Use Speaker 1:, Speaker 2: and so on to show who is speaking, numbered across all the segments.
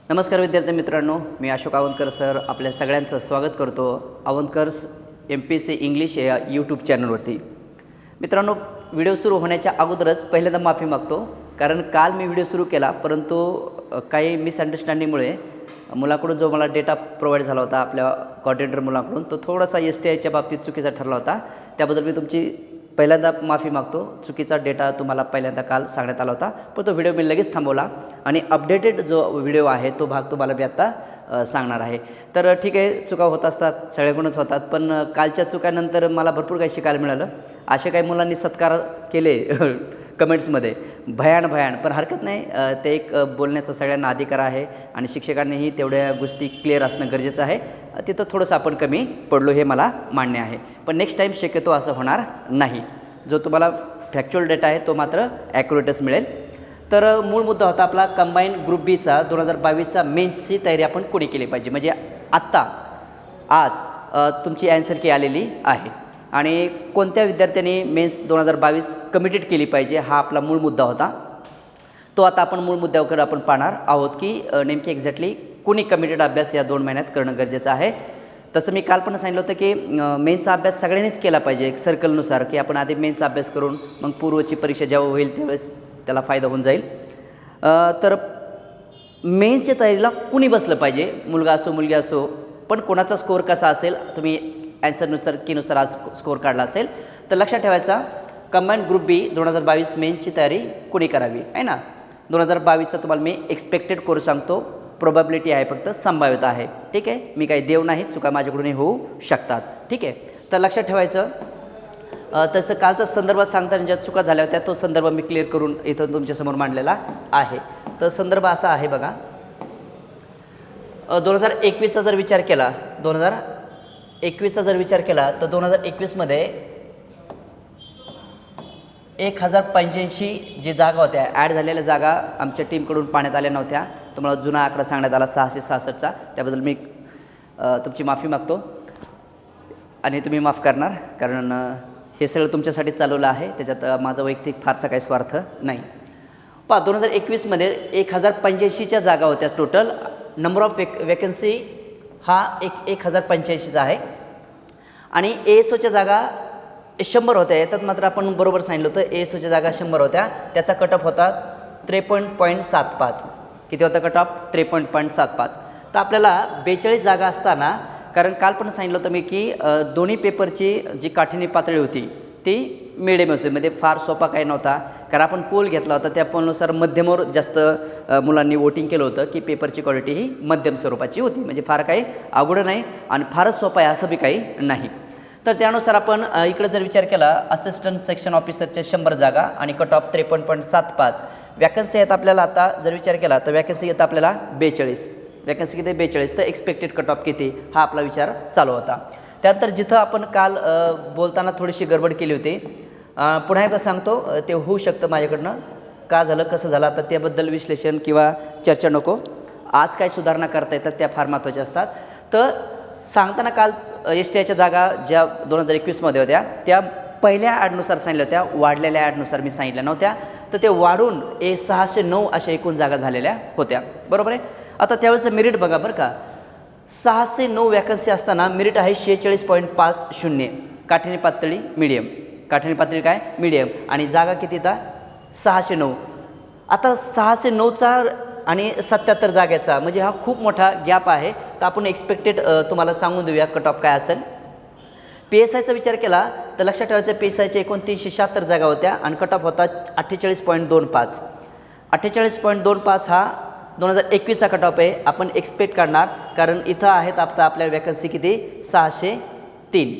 Speaker 1: नमस्कार विद्यार्थी मित्रांनो, मी अशोक आवंतकर सर आपल्या सगळ्यांचं स्वागत करतो आवंतकर्स MPSC इंग्लिश या यूट्यूब चॅनलवरती। मित्रांनो, व्हिडिओ सुरू होण्याच्या अगोदरच पहिल्यांदा माफी मागतो, कारण काल मी व्हिडिओ सुरू केला परंतु काही मिसअंडरस्टँडिंगमुळे मुलाकडून जो मला डेटा प्रोव्हाइड झाला होता आपल्या कोऑर्डिनेटर मुलाकडून, तो थोडासा STIच्या बाबतीत चुकीचा ठरला होता। त्याबद्दल मी तुमची पहिल्यांदा माफी मागतो। चुकीचा डेटा तुम्हाला पहिल्यांदा काल सांगण्यात आला होता, पण तो व्हिडिओ मी लगेच थांबवला आणि अपडेटेड जो व्हिडिओ आहे तो भाग तुम्हाला मी आता सांगणार आहे। तर ठीक आहे, चुका होत असतात, सगळ्याकडूनच होतात, पण कालच्या चुकांनंतर मला भरपूर काही शिकायला मिळालं। असे काही मुलांनी सत्कार केले कमेंट्समध्ये भयान, पण हरकत नाही, ते एक बोलण्याचा सगळ्यांना अधिकार आहे आणि शिक्षकांनीही तेवढ्या गोष्टी क्लिअर असणं गरजेचं आहे। तिथं थोडंसं आपण कमी पडलो हे मला मान्य आहे, पण नेक्स्ट टाईम शक्यतो असं होणार नाही। जो तुम्हाला फॅक्च्युअल डेटा आहे तो मात्र ॲक्युरेटच मिळेल। तर मूळ मुद्दा होता आपला कंबाईन ग्रुप बीचा 2022चा मेन्सची तयारी आपण कोणी केली पाहिजे, म्हणजे आत्ता आज तुमची ॲन्सर की आलेली आहे आणि कोणत्या विद्यार्थ्यांनी मेन्स 2022 कमिटेड केली पाहिजे हा आपला मूळ मुद्दा होता। तो आता आपण मूळ मुद्द्यावर आपण पाहणार आहोत की नेमकी एक्झॅक्टली कोणी कमिटेड अभ्यास या 2 महिन्यात करणं गरजेचं आहे। तसं मी काल पण सांगितलं होतं की मेन्सचा अभ्यास सगळ्यांनीच केला पाहिजे एक सर्कलनुसार, की आपण आधी मेन्सचा अभ्यास करून मग पूर्वची परीक्षा जेव्हा होईल त्यावेळेस त्याला फायदा होऊन जाईल। तर मेन्सच्या तयारीला कुणी बसलं पाहिजे, मुलगा असो मुलगी असो, पण कोणाचा स्कोअर कसा असेल, तुम्ही ॲन्सरनुसार कीनुसार आज स्कोअर काढला असेल तर लक्षात ठेवायचा कंबाईन ग्रुप बी 2022 मेन्सची तयारी कुणी करावी आहे ना। 2022चा तुम्हाला मी एक्सपेक्टेड कोर्स सांगतो, प्रोबॅबिलिटी आहे, फक्त संभाव्यता आहे, ठीक आहे। मी काही देव नाही, चुका माझ्याकडूनही होऊ शकतात, ठीक आहे। तर लक्षात ठेवायचं। त्याचं कालचा संदर्भात सांगताना ज्या चुका झाल्या होत्या तो संदर्भ मी क्लिअर करून इथं तुमच्यासमोर मांडलेला आहे। तर संदर्भ असा आहे बघा, 2021चा जर विचार केला, 2021चा जर विचार केला तर 2021मध्ये 1085 जी जागा होत्या, ॲड झालेल्या जागा आमच्या टीमकडून पाहण्यात आल्या नव्हत्या। तुम्हाला जुना आकडा सांगण्यात आला 666चा, त्याबद्दल मी तुमची माफी मागतो आणि तुम्ही माफ करणार, कारण हे सगळं तुमच्यासाठी चालवलं आहे, त्याच्यात माझा वैयक्तिक फारसा काही स्वार्थ नाही। 2021मध्ये 1085च्या जागा होत्या टोटल। नंबर ऑफ वॅकन्सी हा 1085चा आहे आणि ASOच्या जागा 100 होत्या। याच्यात मात्र आपण बरोबर सांगितलं होतं, ASOच्या जागा 100 होत्या, त्याचा कट ऑफ होता 53.75। किती होता कट ऑफ? 53.75। तर आपल्याला 42 जागा असताना, कारण काल पण सांगितलं होतं मी की दोन्ही पेपरची जी काठिण्य पातळी होती ती मिडियम होती, म्हणजे फार सोपा काही नव्हता, कारण आपण पोल घेतला होता, त्या पोलनुसार मध्यमवर जास्त मुलांनी वोटिंग केलं होतं की पेपरची क्वालिटी ही मध्यम स्वरूपाची होती, म्हणजे फार काही अवघड नाही आणि फारच सोपं आहे असं बी काही नाही। तर त्यानुसार आपण इकडे जर विचार केला, असिस्टंट सेक्शन ऑफिसरच्या 100 जागा आणि कट ऑफ 53.75 वॅकन्सी आहेत आपल्याला। आता जर विचार केला तर वॅकन्सी येतं आपल्याला 42, वॅकन्सी किती? 42। तर एक्सपेक्टेड कट ऑफ किती हा आपला विचार चालू होता। त्यानंतर जिथं आपण काल बोलताना थोडीशी गडबड केली होती, पुन्हा एकदा सांगतो, ते होऊ शकतं माझ्याकडनं, का झालं कसं झालं आता त्याबद्दल विश्लेषण किंवा चर्चा नको, आज काय सुधारणा करता येतात त्या फार महत्त्वाच्या असतात। तर सांगताना काल STIच्या जागा ज्या 2021मध्ये होत्या त्या पहिल्या ॲडनुसार सांगितल्या होत्या, वाढलेल्या ॲडनुसार मी सांगितल्या नव्हत्या, तर ते वाढून 609 अशा एकूण जागा झालेल्या होत्या, बरोबर आहे। आता त्यावेळेचं मेरिट बघा बरं का, 609 वॅकन्सी असताना मेरिट आहे 46.50, काठिण्य पातळी मिडियम, काठिण्य पातळी काय? मिडियम, आणि जागा किती येतात? 609। आता 609चा आणि 77 जागेचा म्हणजे हा खूप मोठा गॅप आहे। तर आपण एक्सपेक्टेड तुम्हाला सांगून देऊया कट ऑफ काय असेल। PSIचा विचार केला तर लक्षात ठेवायचं, PSIच्या एकूण 376 जागा होत्या आणि कट ऑफ होता 48.25। 48.25 हा 2021चा कट ऑफ आहे, आपण एक्सपेक्ट करणार, कारण इथं आहेत आता आपल्या वॅकन्सी किती? 603।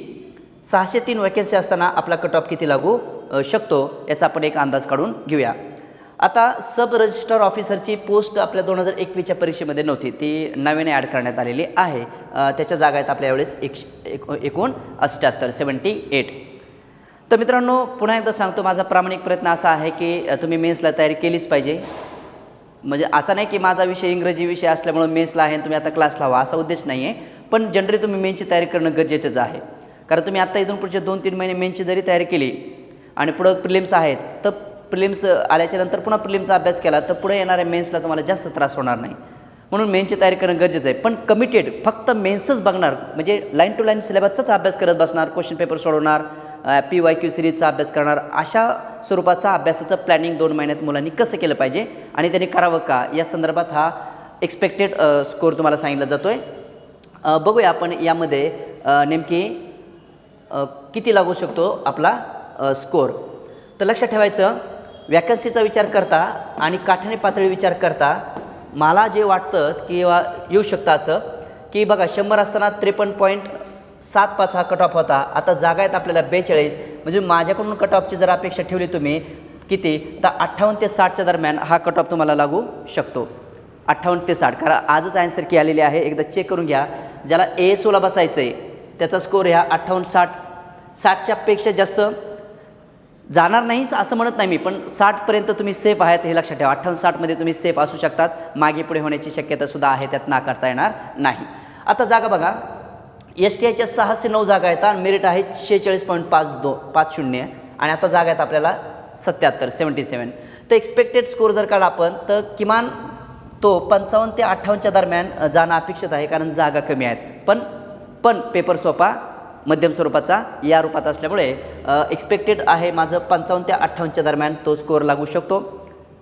Speaker 1: 603 वॅकन्सी असताना आपला कट ऑफ किती लागू शकतो याचा आपण एक अंदाज काढून घेऊया। आता सब रजिस्ट्रार ऑफिसरची पोस्ट आपल्या 2021च्या परीक्षेमध्ये नव्हती, ती नव्याने ॲड करण्यात आलेली आहे। त्याच्या जागा आहेत आपल्या वेळेस एकूण 78। तर मित्रांनो, पुन्हा एकदा सांगतो, माझा प्रामाणिक प्रयत्न असा आहे की तुम्ही मेन्सला तयारी केलीच पाहिजे, म्हणजे असा नाही की माझा विषय इंग्रजी विषय असल्यामुळे मेन्सला आहे आणि तुम्ही आता क्लासला हवा असा उद्देश नाही आहे, पण जनरली तुम्ही मेन्सची तयारी करणं गरजेचंच आहे, कारण तुम्ही आत्ता इथून पुढचे 2-3 महिने मेन्सची जरी तयारी केली आणि पुढं प्रिलिम्स आहेच, तर प्रिलिम्स आल्याच्यानंतर पुन्हा प्रिलिम्सचा अभ्यास केला तर पुढे येणाऱ्या मेन्सला तुम्हाला जास्त त्रास होणार नाही। म्हणून मेन्सची तयारी करणं गरजेचं आहे. पण कमिटेड फक्त मेन्सच बघणार म्हणजे लाईन टू लाईन सिलेबसचाच अभ्यास करत बसणार, क्वेश्चन पेपर सोडवणार, PYQ सिरीजचा अभ्यास करणार, अशा स्वरूपाचा अभ्यासाचं प्लॅनिंग 2 महिन्यात मुलांनी कसं केलं पाहिजे आणि त्यांनी करावं का या संदर्भात हा एक्सपेक्टेड स्कोअर तुम्हाला सांगितला जातो आहे. बघूया आपण यामध्ये नेमकी किती लागू शकतो आपला स्कोअर. तर लक्षात ठेवायचं, वॅकन्सीचा विचार करता आणि काठाणे पातळी विचार करता मला जे वाटतं किंवा येऊ शकतं असं की बघा 100 असताना 53.75 हा कट ऑफ होता. आता जागा आहेत आपल्याला 42. म्हणजे माझ्याकडून कट ऑफची जर अपेक्षा ठेवली तुम्ही किती तर 58 ते 60च्या दरम्यान हा कट ऑफ तुम्हाला लागू शकतो. 58 ते 60 कारण आजच आन्सर की आलेली आहे, एकदा चेक करून घ्या. ज्याला ASOला बसायचं आहे त्याचा स्कोअर ह्या 58-60च्या पेक्षा जास्त जाणार नाही असं म्हणत नाही मी, पण 60पर्यंत तुम्ही सेफ आहेत हे लक्षात ठेवा. 58-60मध्ये तुम्ही सेफ असू शकतात, मागे पुढे होण्याची शक्यतासुद्धा आहे, त्यात नाकारता येणार नाही. आता जागा बघा, STIच्या 609 जागा आहेत आणि मेरिट आहे 46.50 आणि आता जागा आहेत आपल्याला 77. तर एक्सपेक्टेड स्कोअर जर काढला आपण तर किमान तो 55 ते 58च्या दरम्यान जाणं अपेक्षित आहे कारण जागा कमी आहेत. पण पेपर सोपा मध्यम स्वरूपाचा या रूपात असल्यामुळे एक्सपेक्टेड आहे माझं 55 ते 58च्या दरम्यान तो स्कोअर लागू शकतो.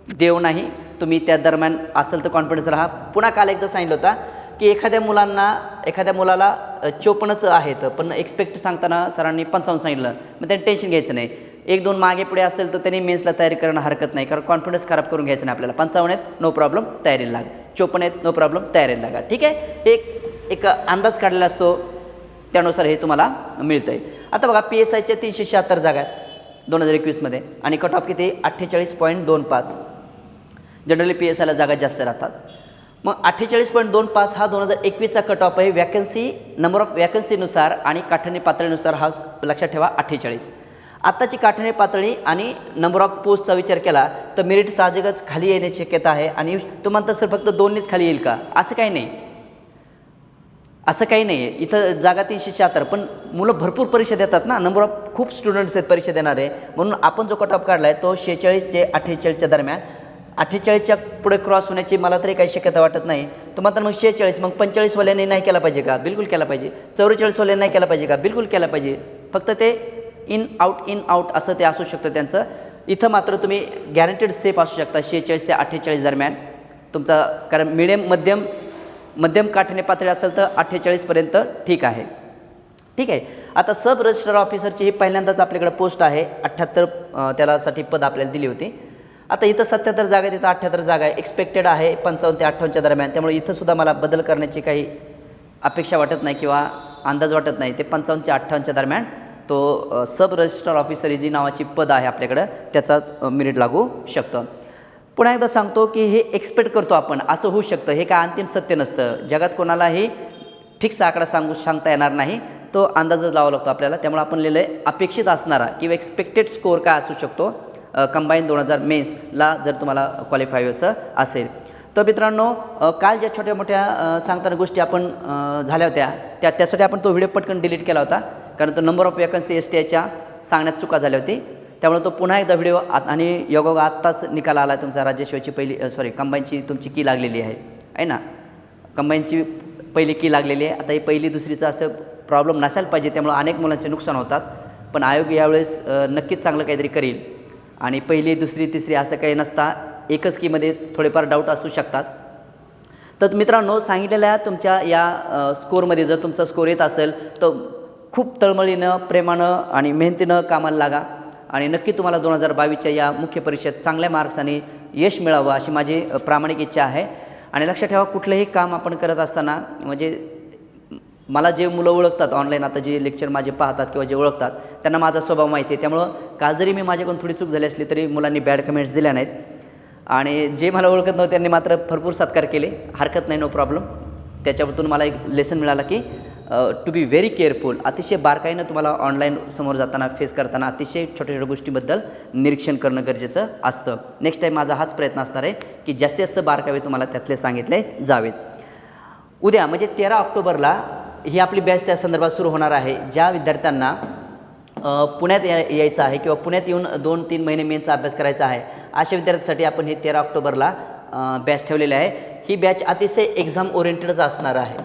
Speaker 1: देव नाही, तुम्ही त्या दरम्यान असेल तर कॉन्फिडन्स राहा. पुन्हा काल एकदा सांगितलं होता की एखाद्या मुलाला 54च आहेत पण एक्सपेक्ट सांगताना सरांनी 55 सांगितलं, मग त्यांनी टेन्शन घ्यायचं नाही. 1-2 मागे पुढे असेल तर त्यांनी मेन्सला तयारी करणं हरकत नाही कारण कॉन्फिडन्स खराब करून घ्यायचं नाही आपल्याला. 55 आहेत नो प्रॉब्लेम तयारीला लागा, 54 आहेत नो प्रॉब्लेम तयारीला लागा. ठीक आहे, हे एक अंदाज काढलेला असतो, त्यानुसार हे तुम्हाला मिळतं आहे. आता बघा PSIच्या 376 जागा आहेत 2021मध्ये आणि कट ऑफ किती 48.25. जनरली PSIला जागा जास्त राहतात. मग 48.25 हा 2021चा कट ऑफ आहे वॅकन्सी नंबर ऑफ वॅकन्सीनुसार आणि काठाणे पातळीनुसार. हा लक्षात ठेवा 48. आत्ताची काठाणे पातळी आणि नंबर ऑफ पोस्टचा विचार केला तर मेरिट साहजिकच खाली येण्याची शक्यता आहे. आणि तुम्हाला तसं फक्त 2नीच खाली येईल का असं काही नाही, असं काही नाही आहे. इथं जागा 376 पण मुलं भरपूर परीक्षा देतात ना, नंबर ऑफ खूप स्टुडंट्स आहेत परीक्षा देणारे, म्हणून आपण जो कट ऑफ काढला आहे तो 46 ते 48च्या दरम्यान. 48च्या पुढे क्रॉस होण्याची मला तरी काही शक्यता वाटत नाही. तुम्हाला तर मग 46 मग 45वाल्यांनी नाही केला पाहिजे का? बिलकुल केला पाहिजे. 44वाल्यांनी नाही केला पाहिजे का? बिलकुल केला पाहिजे. फक्त ते इन आउट असं ते असू शकतं त्यांचं. इथं मात्र तुम्ही गॅरंटेड सेफ असू शकता 46 ते 48 दरम्यान तुमचा, कारण मध्यम काठाणे पातळी असेल तर 48पर्यंत ठीक आहे. ठीक आहे. आता सब रजिस्ट्रार ऑफिसरची ही पहिल्यांदाच आपल्याकडे पोस्ट आहे. 78 त्यालासाठी पद आपल्याला दिली होती. आता इथं 77 जागा आहे, तिथं 78 जागा आहे. एक्सपेक्टेड आहे 55 ते 58च्या दरम्यान. त्यामुळे इथंसुद्धा मला बदल करण्याची काही अपेक्षा वाटत नाही किंवा अंदाज वाटत नाही. ते 55 ते 58च्या दरम्यान तो सब रजिस्ट्रार ऑफिसर ही जी नावाची पद आहे आपल्याकडं त्याचा मेरिट लागू शकतं. पुन्हा एकदा सांगतो की हे एक्सपेक्ट करतो आपण, असं होऊ शकतं, हे काय अंतिम सत्य नसतं. जगात कोणालाही फिक्स आकडा सांगता येणार नाही, तो अंदाजच लावा लागतो आपल्याला. त्यामुळे आपण लिहिलं आहे अपेक्षित असणारा किंवा एक्सपेक्टेड स्कोअर काय असू शकतो कंबाईन 2000 मेन्सला जर तुम्हाला क्वालिफाय व्हायचं असेल तर. मित्रांनो, काल ज्या छोट्या मोठ्या सांगताना गोष्टी आपण झाल्या होत्या त्यासाठी आपण तो व्हिडिओ पटकन डिलीट केला होता कारण तो नंबर ऑफ वॅकन्सी STIच्या सांगण्यात चुका झाल्या होती. त्यामुळे तो पुन्हा एकदा व्हिडिओ आणि योगायोग आत्ताच निकाल आला तुमचा राज्यसेवेची कंबाईनची तुमची की लागलेली आहे ना, कंबाईनची पहिली की लागलेली आहे. आता ही पहिली दुसरीचा असं प्रॉब्लेम नसायला पाहिजे, त्यामुळे अनेक मुलांचे नुकसान होतात. पण आयोग यावेळेस नक्कीच चांगलं काहीतरी करेल आणि पहिली दुसरी तिसरी असं काही नसता एकच कीमध्ये थोडेफार डाऊट असू शकतात. तर मित्रांनो, सांगितलेल्या तुमच्या या स्कोअरमध्ये जर तुमचा स्कोअर येत असेल तर खूप तळमळीनं प्रेमानं आणि मेहनतीनं कामाला लागा आणि नक्की तुम्हाला 2022च्या या मुख्य परीक्षेत चांगल्या मार्क्साने यश मिळावं अशी माझी प्रामाणिक इच्छा आहे. आणि लक्षात ठेवा, कुठलंही काम आपण करत असताना म्हणजे मला जे मुलं ओळखतात ऑनलाईन, आता जे लेक्चर माझे पाहतात किंवा जे ओळखतात त्यांना माझा स्वभाव माहिती आहे. त्यामुळं काल जरी मी माझ्याकडून थोडी चूक झाली असली तरी मुलांनी बॅड कमेंट्स दिल्या नाहीत आणि जे मला ओळखत नव्हते त्यांनी मात्र भरपूर सत्कार केले. हरकत नाही, नो प्रॉब्लेम. त्याच्याबद्दल मला एक लेसन मिळाला की टू बी व्हेरी केअरफुल. अतिशय बारकाईनं तुम्हाला ऑनलाईन समोर जाताना फेस करताना अतिशय छोट्या छोट्या गोष्टीबद्दल निरीक्षण करणं गरजेचं असतं. नेक्स्ट टाईम माझा हाच प्रयत्न असणार आहे की जास्तीत जास्त बारकावे तुम्हाला त्यातले सांगितले जावेत. उद्या म्हणजे 13 ऑक्टोबरला ही आपली बॅच त्या संदर्भात सुरू होणार आहे. ज्या विद्यार्थ्यांना पुण्यात यायचं आहे किंवा पुण्यात येऊन 2-3 महिने मेनचा अभ्यास करायचा आहे अशा विद्यार्थ्यांसाठी आपण हे 13 ऑक्टोबरला बॅच ठेवलेली आहे. ही बॅच अतिशय एक्झाम ओरिएंटेडच असणार आहे.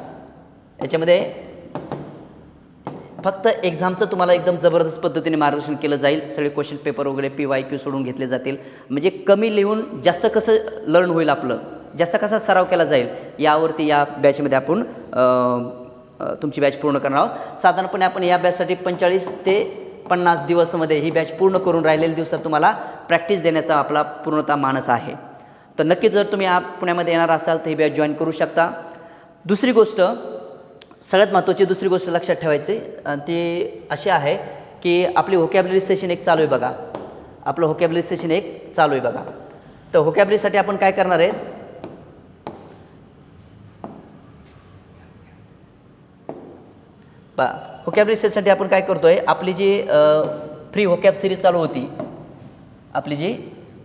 Speaker 1: याच्यामध्ये फक्त एक्झामचं तुम्हाला एकदम जबरदस्त पद्धतीने मार्गदर्शन केलं जाईल. सगळे क्वेश्चन पेपर वगैरे PYQ सोडून घेतले जातील. म्हणजे कमी लिहून जास्त कसं लर्न होईल, आपलं जास्त कसा सराव केला जाईल, यावरती या बॅचमध्ये आपण तुमची बॅच पूर्ण करणार आहोत. साधारणपणे आपण या बॅचसाठी 45 ते 50 दिवसामध्ये ही बॅच पूर्ण करून राहिलेल्या दिवसात तुम्हाला प्रॅक्टिस देण्याचा आपला पूर्णतः मानस आहे. तर नक्कीच जर तुम्ही पुण्यामध्ये येणार असाल तर ही बॅच जॉईन करू शकता. दुसरी गोष्ट, सगळ्यात महत्त्वाची दुसरी गोष्ट लक्षात ठेवायची ती अशी आहे की आपली व्होकॅब्युलरी सेशन एक चालू आहे बघा. आपलं व्होकॅब्युलरी सेशन एक चालू आहे बघा. तर व्होकॅब्युलरीसाठी आपण काय करणार आहे, व्होकॅब्युलरी सेशनसाठी आपण काय करतो आहे, आपली जी फ्री व्होकॅब सिरीज चालू होती, आपली जी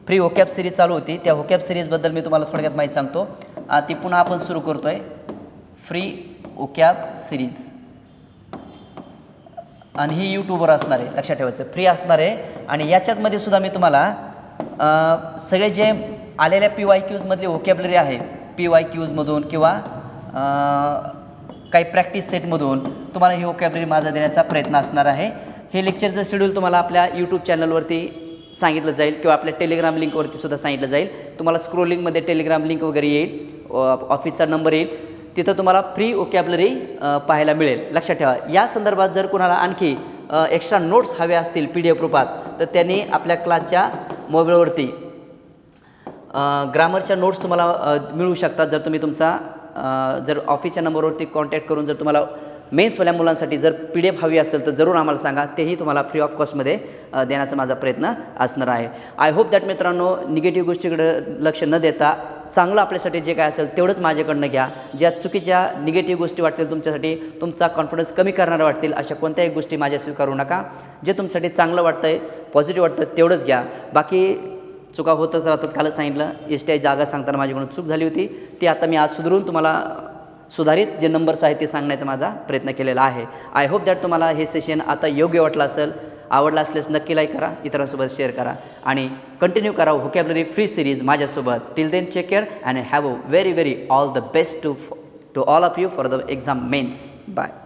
Speaker 1: फ्री व्होकॅब सिरीज चालू होती त्या व्होकॅब सिरीजबद्दल मी तुम्हाला थोडक्यात माहिती सांगतो. ती पुन्हा आपण सुरू करतो आहे, फ्री व्होकॅब सिरीज. आणि ही यूट्यूबवर असणार आहे, लक्षात ठेवायचं, फ्री असणार आहे. आणि याच्यातमध्ये सुद्धा मी तुम्हाला सगळे जे आलेल्या PYQमधली व्होकॅब्युलरी आहे, PYQमधून किंवा काही प्रॅक्टिस सेटमधून तुम्हाला ही व्होकॅब्युलरी माझा देण्याचा प्रयत्न असणार आहे. हे लेक्चरचं शेड्यूल तुम्हाला आपल्या यूट्यूब चॅनलवरती सांगितलं जाईल किंवा आपल्या टेलिग्राम लिंकवरती सुद्धा सांगितलं जाईल. तुम्हाला स्क्रोलिंगमध्ये टेलिग्राम लिंक वगैरे येईल, ऑफिसचा नंबर येईल, तिथं तुम्हाला फ्री व्होकॅब्युलरी पाहायला मिळेल. लक्षात ठेवा. या संदर्भात जर कोणाला आणखी एक्स्ट्रा नोट्स हवे असतील PDF रूपात तर त्यांनी आपल्या क्लासच्या मोबाईलवरती ग्रामरच्या नोट्स तुम्हाला मिळू शकतात. जर तुम्ही तुमचा जर ऑफिसच्या नंबरवरती कॉन्टॅक्ट करून जर तुम्हाला मेन्सवाल्या मुलांसाठी जर PDF हवी असेल तर जरूर आम्हाला सांगा, तेही तुम्हाला फ्री ऑफ कॉस्टमध्ये देण्याचा माझा प्रयत्न असणार आहे. आय होप दॅट मित्रांनो, निगेटिव्ह गोष्टीकडे लक्ष न देता चांगलं आपल्यासाठी जे काय असेल तेवढंच माझ्याकडनं घ्या. ज्या चुकीच्या निगेटिव्ह गोष्टी वाटतील तुमच्यासाठी, तुमचा कॉन्फिडन्स कमी करणाऱ्या वाटतील, अशा कोणत्याही गोष्टी माझ्या स्वीकारू नका. जे तुमच्यासाठी चांगलं वाटतं आहे, पॉझिटिव्ह वाटतं तेवढंच घ्या. बाकी चुका होतच राहतात. कालच सांगितलं, STI जागा सांगताना माझ्याकडून चूक झाली होती, ती आता मी आज सुधारून तुम्हाला सुधारित जे नंबर्स आहेत ते सांगण्याचा माझा प्रयत्न केलेला आहे. आय होप दॅट तुम्हाला हे सेशन आता योग्य वाटलं असेल. आवडला असल्यास नक्की लाईक करा, इतरांसोबत शेअर करा आणि कंटिन्यू करा व्होकॅब्युलरी फ्री सिरीज माझ्यासोबत. Till then take care and have a very all the best to all of you for the exam mains. Bye.